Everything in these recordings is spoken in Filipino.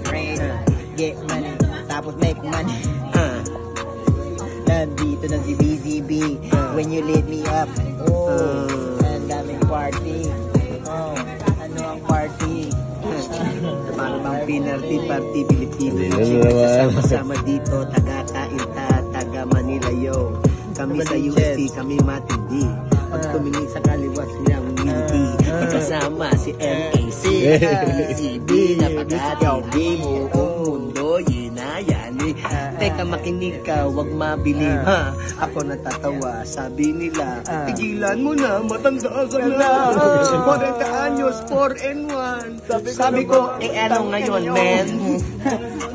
friend. Get money, tapos make money. Nandito na si BCB. When you lit me up, ang daming party. Ano ang party? Para bang pinarty, party, Pilipino. Sama-sama dito, taga-Kainta, taga-Manila, yo. Kami sa UST, kami matindi. Pag tumingin sa kaliwa silang hindi. Kasama si MAC, BCB, napakatindi mo ang mundo, yinayani. Teka, makinig ka, wag mabilib. Ako natatawa, sabi nila, tigilan mo na, matanda ka na. 40 anyos, 4 and 1. Sabi ko, ano ngayon, men?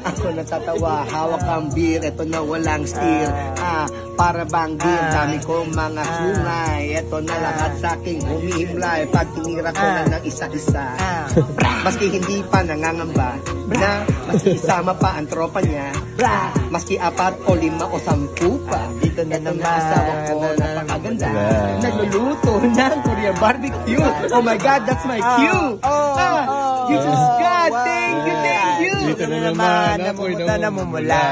Ako natatawa, hawak ang beer, eto na walang steer. Para bang beer, dami kong mga sungay. Eto na lahat sa aking humihimlay. Pag tinira ko na ng isa-isa, maski hindi pa nangangamba na, maski isama pa ang tropa niya, maski 4 o 5 o 10 pa. Dito na naman asawa ko, napakaganda, nagluluto ng Korean barbecue. Oh my God, that's my cue. Jesus God, thank you, thank you. Dito na naman, namumunta, namumula.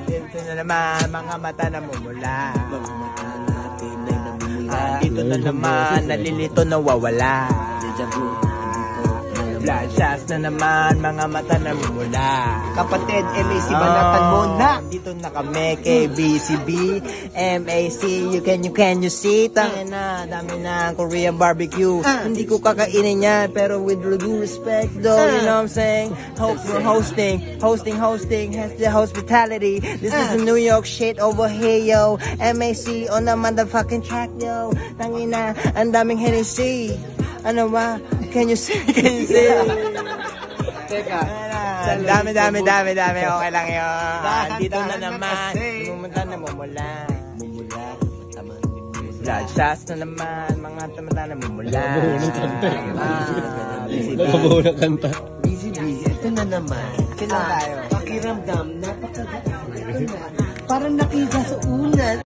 Dito na naman, mga mata namumula. Mga mata natin ay namumula. Dito na naman, nalilito nawawala. Blood shots na naman, mga mata namumula. Kapatid, MAC, banatan mo na. Dito na kami kay BCB, MAC, you can see. Tangin na, dami na Korean barbecue. Hindi ko kakainin yan, pero with due respect though, you know what I'm saying? Hope we're hosting, has the hospitality. This is the New York shit over here, yo. MAC on the motherfucking track, yo. Tangin na, ang daming Hennessy. Ano ba? Can you see? Teka. Dami. Okay lang yun. Dito na naman. Pumunta na mumula. Blood shots na naman. Mga tamata na mumula. Nakabuo na kanta. Busy. Ito na naman. Kailan tayo? Pakiramdam. Napakaganda. Parang nakita sa unan.